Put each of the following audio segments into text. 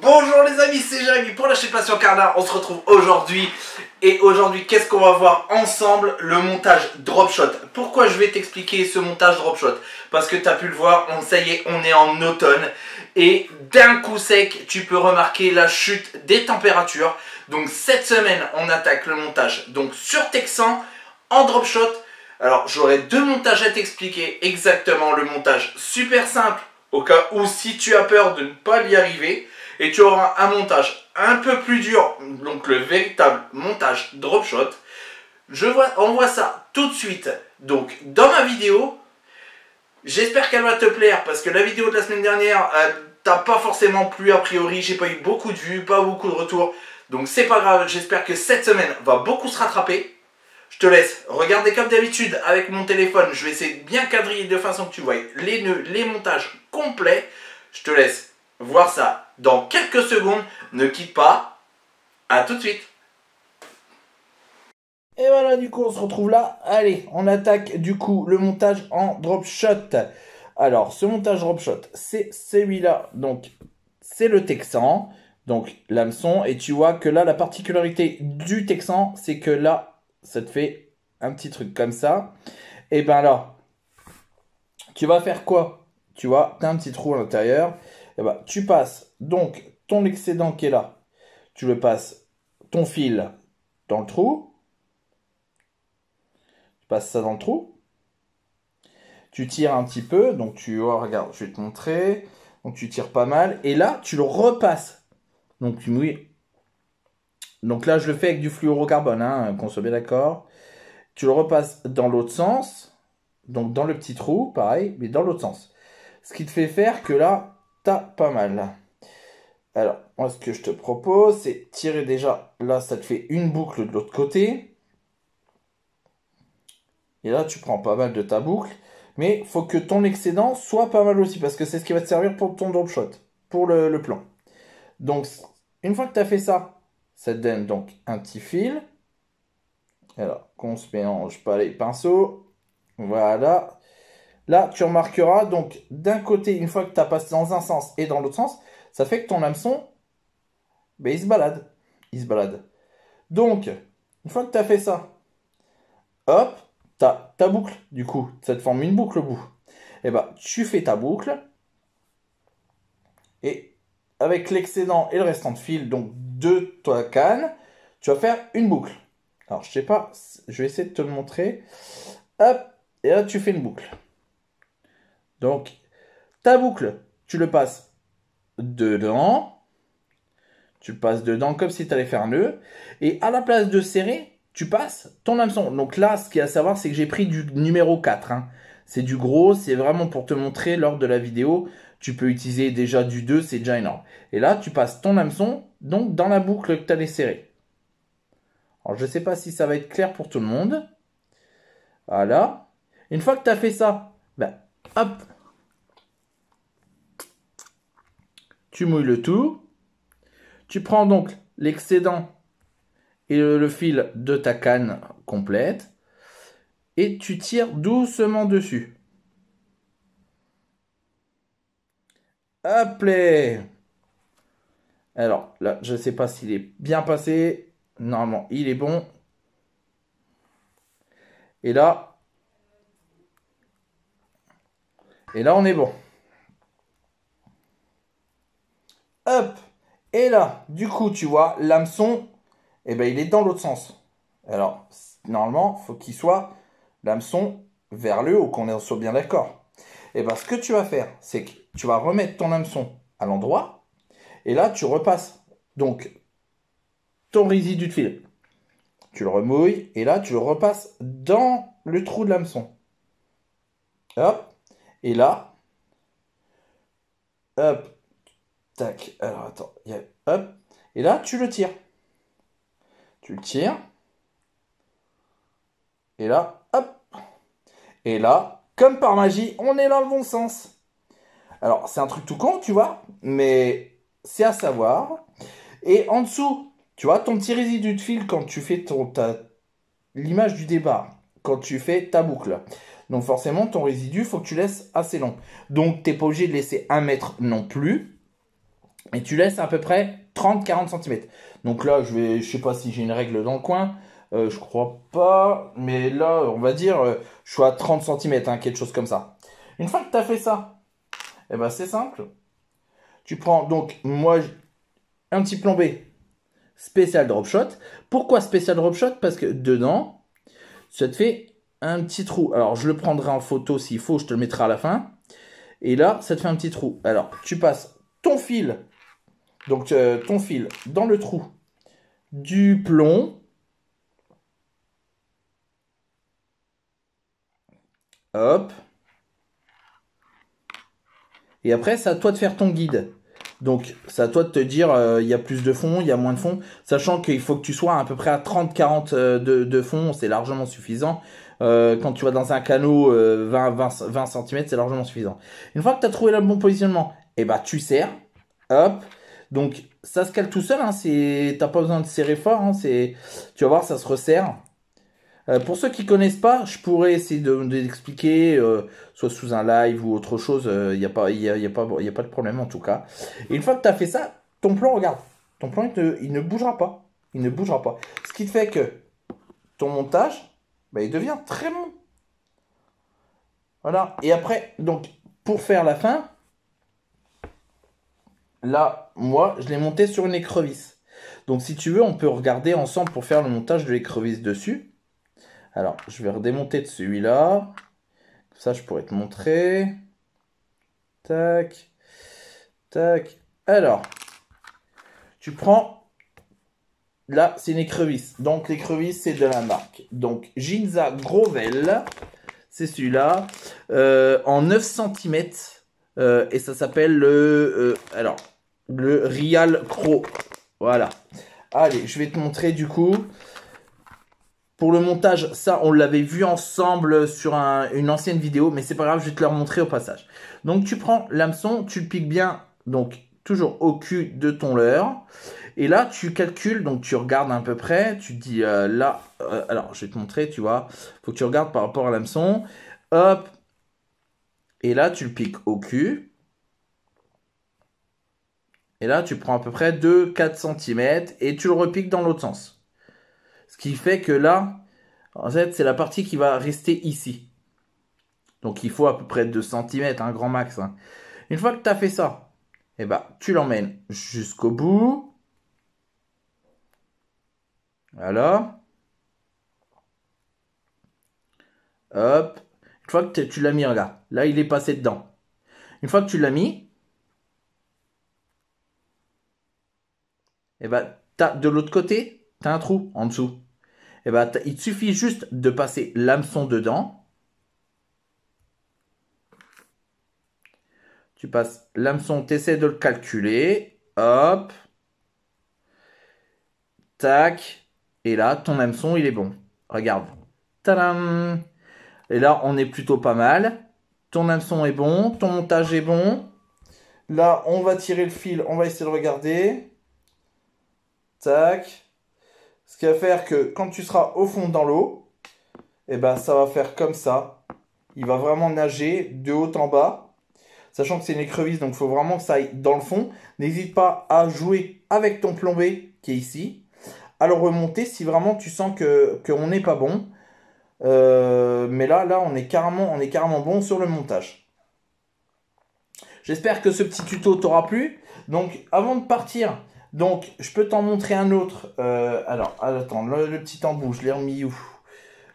Bonjour les amis, c'est Jérémy pour la chaîne Passion Carnat. On se retrouve aujourd'hui. Et aujourd'hui, qu'est-ce qu'on va voir ensemble? Le montage drop shot. Pourquoi je vais t'expliquer ce montage drop shot? Parce que tu as pu le voir, ça y est, on est en automne. Et d'un coup sec, tu peux remarquer la chute des températures. Donc cette semaine, on attaque le montage donc sur Texan en drop shot. Alors j'aurai deux montages à t'expliquer. Exactement, le montage super simple au cas où si tu as peur de ne pas y arriver. Et tu auras un montage un peu plus dur, donc le véritable montage drop shot. On voit ça tout de suite donc dans ma vidéo. J'espère qu'elle va te plaire parce que la vidéo de la semaine dernière t'as pas forcément plu a priori. J'ai pas eu beaucoup de vues, pas beaucoup de retours. Donc c'est pas grave, j'espère que cette semaine va beaucoup se rattraper. Je te laisse regarder comme d'habitude avec mon téléphone. Je vais essayer de bien cadrer de façon que tu vois les nœuds, les montages complets. Je te laisse voir ça dans quelques secondes. Ne quitte pas. À tout de suite. Et voilà, du coup, on se retrouve là. Allez, on attaque du coup le montage en drop shot. Alors, ce montage drop shot, c'est celui-là. Donc, c'est le Texan. Donc, l'hameçon. Et tu vois que là, la particularité du Texan, c'est que là, ça te fait un petit truc comme ça. Et ben là, tu vas faire quoi? Tu vois, tu as un petit trou à l'intérieur. Et ben, tu passes donc ton excédent qui est là. Tu le passes ton fil dans le trou. Tu passes ça dans le trou. Tu tires un petit peu. Donc tu vois, regarde, je vais te montrer. Donc tu tires pas mal. Et là, tu le repasses. Donc tu mouilles. Donc là, je le fais avec du fluorocarbone, hein, qu'on soit bien d'accord. Tu le repasses dans l'autre sens. Donc dans le petit trou, pareil, mais dans l'autre sens. Ce qui te fait faire que là, t'as pas mal. Alors, moi, ce que je te propose, c'est tirer déjà. Là, ça te fait une boucle de l'autre côté. Et là, tu prends pas mal de ta boucle. Mais il faut que ton excédent soit pas mal aussi. Parce que c'est ce qui va te servir pour ton drop shot. Pour le plan. Donc, une fois que tu as fait ça, ça te donne donc un petit fil. Alors, qu'on se mélange pas les pinceaux. Voilà. Là, tu remarqueras, donc, d'un côté, une fois que tu as passé dans un sens et dans l'autre sens, ça fait que ton hameçon, ben, il se balade. Il se balade. Donc, une fois que tu as fait ça, hop, tu as ta boucle, du coup. Ça te forme une boucle au bout. Et bah, tu fais ta boucle. Et avec l'excédent et le restant de fil, donc de ta canne, tu vas faire une boucle. Alors, je sais pas, je vais essayer de te le montrer. Hop, et là, tu fais une boucle. Donc, ta boucle, tu le passes dedans. Tu le passes dedans comme si tu allais faire un nœud. Et à la place de serrer, tu passes ton hameçon. Donc là, ce qu'il y a à savoir, c'est que j'ai pris du numéro 4. Hein. C'est du gros, c'est vraiment pour te montrer lors de la vidéo. Tu peux utiliser déjà du 2, c'est déjà énorme. Et là, tu passes ton hameçon donc dans la boucle que tu allais serrer. Alors, je ne sais pas si ça va être clair pour tout le monde. Voilà. Une fois que tu as fait ça, ben, hop, tu mouilles le tout. Tu prends donc l'excédent et le fil de ta canne complète. Et tu tires doucement dessus. Hop là. Alors là, je ne sais pas s'il est bien passé. Normalement, il est bon. Et là, on est bon. Hop. Et là, du coup, tu vois, l'hameçon, eh ben, il est dans l'autre sens. Alors, normalement, il faut qu'il soit l'hameçon vers le haut, qu'on soit bien d'accord. Et ben, ce que tu vas faire, c'est que tu vas remettre ton hameçon à l'endroit. Et là, tu repasses donc ton résidu de fil. Tu le remouilles et là, tu le repasses dans le trou de l'hameçon. Hop. Et là, hop, tac. Alors, attends. Hop. Et là, tu le tires. Tu le tires. Et là, hop. Et là, comme par magie, on est dans le bon sens. Alors, c'est un truc tout con, tu vois, mais c'est à savoir. Et en dessous, tu vois, ton petit résidu de fil quand tu fais l'image du départ, quand tu fais ta boucle. Donc forcément, ton résidu, il faut que tu laisses assez long. Donc, tu n'es pas obligé de laisser 1 mètre non plus. Et tu laisses à peu près 30-40 cm. Donc là, je sais pas si j'ai une règle dans le coin. Je crois pas. Mais là, on va dire, je suis à 30 cm, hein, quelque chose comme ça. Une fois que tu as fait ça, eh ben, c'est simple. Tu prends donc, moi, un petit plombé spécial drop shot. Pourquoi spécial drop shot? Parce que dedans, ça te fait un petit trou. Alors, je le prendrai en photo s'il faut, je te le mettrai à la fin. Et là, ça te fait un petit trou. Alors, tu passes ton fil, donc ton fil dans le trou du plomb. Hop. Et après, c'est à toi de faire ton guide. Donc, c'est à toi de te dire, il y a plus de fond, il y a moins de fond. Sachant qu'il faut que tu sois à peu près à 30-40 de fond, c'est largement suffisant. Quand tu vas dans un canot 20 cm, c'est largement suffisant. Une fois que tu as trouvé le bon positionnement, et bah, tu serres. Hop. Donc, ça se cale tout seul. Hein, t'as pas besoin de serrer fort. Hein, tu vas voir, ça se resserre. Pour ceux qui connaissent pas, je pourrais essayer de l'expliquer, soit sous un live ou autre chose. Il n'y a pas, y a pas de problème en tout cas. Et une fois que tu as fait ça, ton plan, regarde, ton plan, il ne bougera pas. Il ne bougera pas. Ce qui fait que ton montage, bah, il devient très bon. Voilà. Et après, donc, pour faire la fin, là, moi, je l'ai monté sur une écrevisse. Donc, si tu veux, on peut regarder ensemble pour faire le montage de l'écrevisse dessus. Alors, je vais redémonter de celui-là. Ça, je pourrais te montrer. Tac. Tac. Alors, tu prends... Là, c'est une écrevisse. Donc, l'écrevisse, c'est de la marque. Donc, Ginza Grovel. C'est celui-là. En 9 cm. Et ça s'appelle le... alors, le Rial Crow. Voilà. Allez, je vais te montrer du coup... Pour le montage, ça, on l'avait vu ensemble sur une ancienne vidéo, mais c'est pas grave, je vais te le remontrer au passage. Donc, tu prends l'hameçon, tu le piques bien, donc toujours au cul de ton leurre. Et là, tu calcules, donc tu regardes à peu près, tu te dis là, alors je vais te montrer, tu vois, faut que tu regardes par rapport à l'hameçon. Hop, et là, tu le piques au cul. Et là, tu prends à peu près 2-4 cm et tu le repiques dans l'autre sens. Ce qui fait que là, en fait, c'est la partie qui va rester ici. Donc, il faut à peu près 2 cm, un grand max. Hein. Une fois que tu as fait ça, eh ben, tu l'emmènes jusqu'au bout. Voilà. Hop. Une fois que tu l'as mis, regarde. Là, il est passé dedans. Une fois que tu l'as mis, eh ben, de l'autre côté, tu as un trou en dessous. Eh ben, il te suffit juste de passer l'hameçon dedans. Tu passes l'hameçon, tu essaies de le calculer. Hop. Tac. Et là, ton hameçon, il est bon. Regarde. Tadam. Et là, on est plutôt pas mal. Ton hameçon est bon. Ton montage est bon. Là, on va tirer le fil. On va essayer de regarder. Tac. Ce qui va faire que quand tu seras au fond dans l'eau, eh ben, ça va faire comme ça. Il va vraiment nager de haut en bas. Sachant que c'est une écrevisse, donc il faut vraiment que ça aille dans le fond. N'hésite pas à jouer avec ton plombé qui est ici. À le remonter si vraiment tu sens qu'on n'est pas bon. Mais là, on est carrément bon sur le montage. J'espère que ce petit tuto t'aura plu. Donc, avant de partir, donc, je peux t'en montrer un autre. Alors, attends, le petit embout, je l'ai remis où?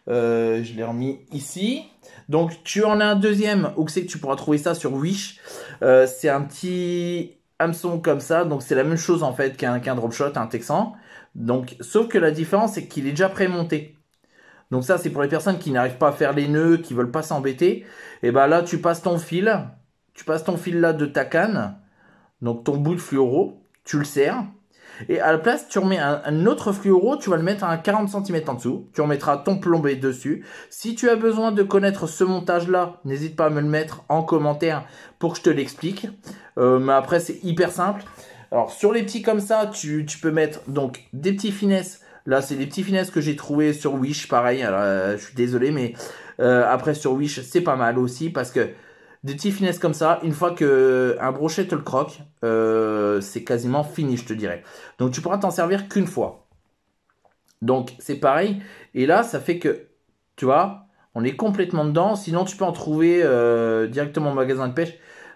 Je l'ai remis ici. Donc, tu en as un deuxième. Où c'est que tu pourras trouver ça sur Wish. C'est un petit hameçon comme ça. Donc, c'est la même chose en fait qu'un drop shot, un Texan. Donc, sauf que la différence, c'est qu'il est déjà pré-monté. Donc ça, c'est pour les personnes qui n'arrivent pas à faire les nœuds, qui veulent pas s'embêter. Et ben là, tu passes ton fil là de ta canne, donc ton bout de fluoro, tu le serres. Et à la place, tu remets un autre fluoro, tu vas le mettre à 40 cm en dessous. Tu remettras ton plombé dessus. Si tu as besoin de connaître ce montage-là, n'hésite pas à me le mettre en commentaire pour que je te l'explique. Mais après, c'est hyper simple. Alors, sur les petits comme ça, tu peux mettre donc des petits finesses. Là, c'est des petits finesses que j'ai trouvé sur Wish, pareil. Alors, je suis désolé, mais après sur Wish, c'est pas mal aussi parce que des petits finesses comme ça, une fois que un brochet te le croque, c'est quasiment fini, je te dirais. Donc tu pourras t'en servir qu'une fois. Donc c'est pareil. Et là, ça fait que, tu vois, on est complètement dedans. Sinon, tu peux en trouver directement au magasin de pêche.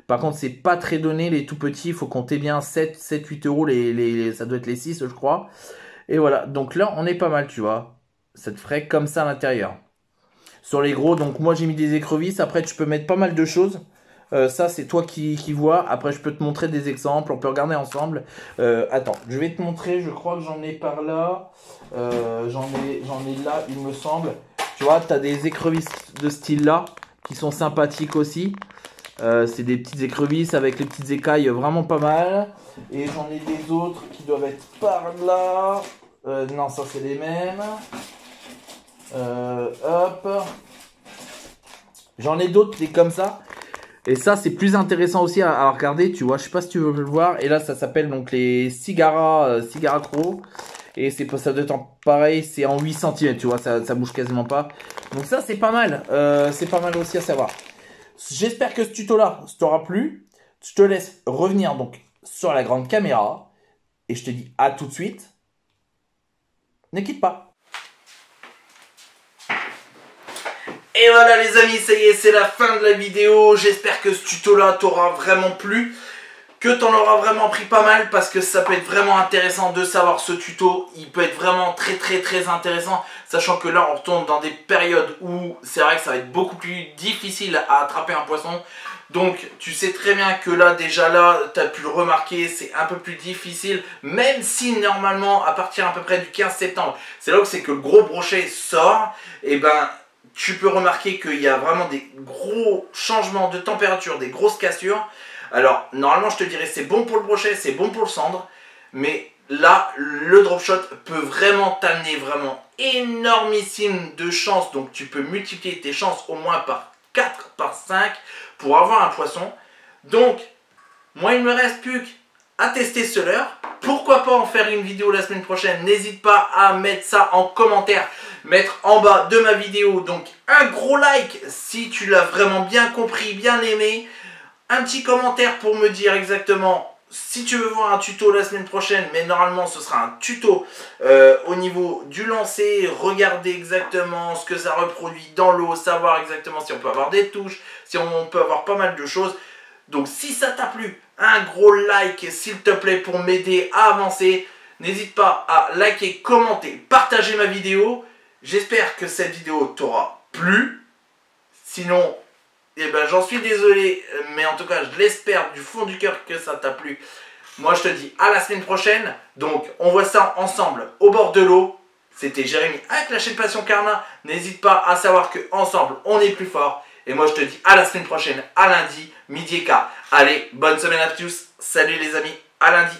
Par contre, c'est pas très donné, les tout petits. Il faut compter bien 7-8 euros. Ça doit être les 6, je crois. Et voilà. Donc là, on est pas mal, tu vois. Ça te ferait comme ça à l'intérieur. Sur les gros, donc moi, j'ai mis des écrevisses. Après, tu peux mettre pas mal de choses. Ça, c'est toi qui vois. Après, je peux te montrer des exemples. On peut regarder ensemble. Attends, je vais te montrer. Je crois que j'en ai par là. J'en ai là, il me semble. Tu vois, tu as des écrevisses de ce style-là qui sont sympathiques aussi. C'est des petites écrevisses avec les petites écailles vraiment pas mal. Et j'en ai des autres qui doivent être par là. Non, ça, c'est les mêmes. Hop. J'en ai d'autres, des comme ça. Et ça, c'est plus intéressant aussi à regarder, tu vois. Je sais pas si tu veux le voir. Et là, ça s'appelle donc les Cigara Crow. Et ça doit être pareil, c'est en 8 cm, tu vois. Ça bouge quasiment pas. Donc ça, c'est pas mal. C'est pas mal aussi à savoir. J'espère que ce tuto-là t'aura plu. Je te laisse revenir donc sur la grande caméra. Et je te dis à tout de suite. Ne quitte pas. Et voilà les amis, ça y est, c'est la fin de la vidéo. J'espère que ce tuto-là t'aura vraiment plu, que t'en auras vraiment pris pas mal, parce que ça peut être vraiment intéressant de savoir ce tuto. Il peut être vraiment très intéressant, sachant que là on retourne dans des périodes où c'est vrai que ça va être beaucoup plus difficile à attraper un poisson. Donc tu sais très bien que là déjà là, tu as pu le remarquer, c'est un peu plus difficile, même si normalement à partir à peu près du 15 septembre, c'est là où c'est que le gros brochet sort, et ben tu peux remarquer qu'il y a vraiment des gros changements de température, des grosses cassures. Alors, normalement, je te dirais c'est bon pour le brochet, c'est bon pour le cendre. Mais là, le drop shot peut vraiment t'amener vraiment énormissime de chances. Donc, tu peux multiplier tes chances au moins par 4, par 5 pour avoir un poisson. Donc, moi, il ne me reste plus qu'à tester ce leurre. Pourquoi pas en faire une vidéo la semaine prochaine? N'hésite pas à mettre ça en commentaire. Mettre en bas de ma vidéo donc un gros like si tu l'as vraiment bien compris, bien aimé. Un petit commentaire pour me dire exactement si tu veux voir un tuto la semaine prochaine, mais normalement ce sera un tuto au niveau du lancer, regarder exactement ce que ça reproduit dans l'eau, savoir exactement si on peut avoir des touches, si on peut avoir pas mal de choses. Donc si ça t'a plu, un gros like s'il te plaît pour m'aider à avancer. N'hésite pas à liker, commenter, partager ma vidéo. J'espère que cette vidéo t'aura plu. Sinon, eh ben, j'en suis désolé, mais en tout cas, je l'espère du fond du cœur que ça t'a plu. Moi, je te dis à la semaine prochaine. Donc, on voit ça ensemble au bord de l'eau. C'était Jérémy avec la chaîne Passion Carnat. N'hésite pas à savoir qu'ensemble, on est plus fort. Et moi, je te dis à la semaine prochaine, à lundi, midi et quart. Allez, bonne semaine à tous. Salut les amis, à lundi.